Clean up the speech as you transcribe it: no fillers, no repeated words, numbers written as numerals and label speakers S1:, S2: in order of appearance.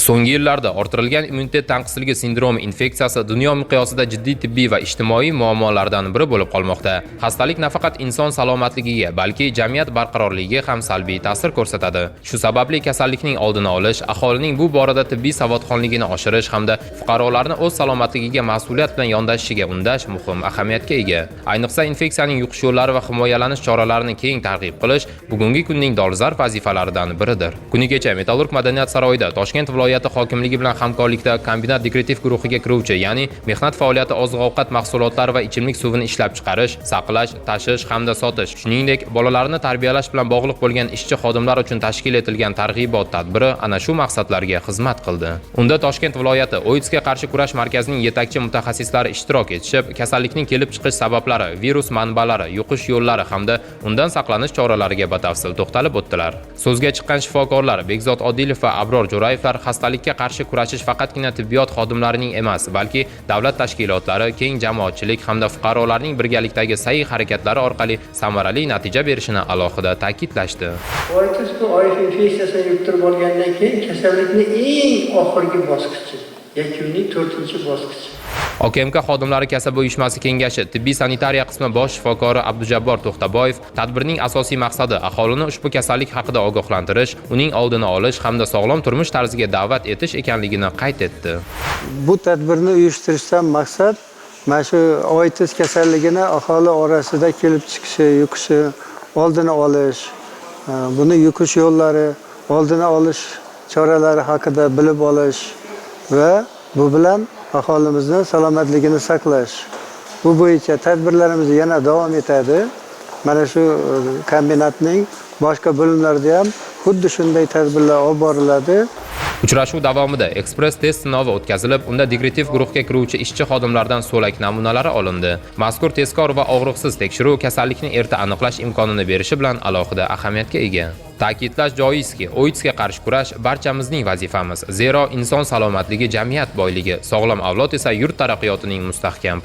S1: So'nggi yillarda orttirilgan immunitet tanqisligi sindromi infeksiyasi dunyo miqyosida jiddiy tibbiy va ijtimoiy muammolardan biri bo'lib qolmoqda. Xastalik nafaqat inson salomatligiga, balki jamiyat barqarorligiga ham salbiy ta'sir ko'rsatadi. Shu sababli kasallikning oldini olish, aholining bu borada tibbiy savodxonligini oshirish hamda fuqarolarni o'z salomatligiga mas'uliyat bilan yondashishiga undash muhim ahamiyatga ega. Ayniqsa infeksiyaning yuqish yo'llari va himoyalanish choralarini keng targ'ib qilish bugungi kunning dolzarb vazifalaridan biridir. Kuni kecha Metallurg madaniyat saroyida Toshkent viloyati hokimligi bilan hamkorlikda kombinat dekorativ guruhiga kiruvchi, ya'ni mehnat faoliyati oziq-ovqat mahsulotlari va ichimlik suvini ishlab chiqarish, saqlash, tashish hamda sotish, shuningdek bolalarni tarbiyalash bilan bog'liq bo'lgan ishchi xodimlar uchun tashkil etilgan targ'ibot tadbiri ana shu maqsadlarga xizmat qildi. Unda Toshkent viloyati OIDSga qarshi kurash markazining yetakchi mutaxassislari ishtirok etishib, kasallikning kelib chiqish sabablari, virus manbalari, yuqish yo'llari hamda undan saqlanish choralariga batafsil to'xtalib o'tdilar. So'zga chiqqan shifokorlar Bekzod Odilov va Abror Jo'rayevlar xastalikka qarshi kurashish faqatgina tibbiyot xodimlarining emas, balki davlat tashkilotlari, keng jamoatchilik hamda fuqarolarning birgalikdagi sa'y harakatlari orqali samarali natija berishini alohida ta'kidlashdi.
S2: Oitis bu oif infeksiyasini yuqtirib olgandan keyin kasallikning eng oxirgi bosqichi, yakuniy 4-bosqichi.
S1: OKMK xodimlari kasaba uyushmasi kengashi tibbiy sanitariya qismi bosh shifokori Abdujabbor To'xtaboyev tadbirning asosiy maqsadi aholini ushbu kasallik haqida ogohlantirish, uning oldini olish hamda sog'lom turmush tarziga da'vat etish ekanligini qayd etdi.
S3: Bu tadbirni uyushtirishdan maqsad mana shu oitis kasalligini aholi orasida kelib chiqishi, yuqishi oldini olish, buni yuqish yo'llari, oldini olish choralari haqida bilib olish va bu bilan aholimizning salomatligini saqlash. Bu bo'yicha tadbirlarimiz yana davom etadi. Mana shu kombinatning boshqa bo'limlarida ham xuddi shunday tadbirlar olib boriladi.
S1: Uchrashuv davomida ekspress test sinovi o'tkazilib, unda dekorativ guruhga kiruvchi ishchi xodimlardan so'lak namunalari olindi. Mazkur tezkor va og'riqsiz tekshiruv kasallikni erta aniqlash imkonini berishi bilan alohida ahamiyatga ega. Ta'kidlash joizki, OIDSga qarshi kurash barchamizning vazifamiz. Zero inson salomatligi jamiyat boyligi, sog'lom avlod esa yurt taraqqiyotining mustahkam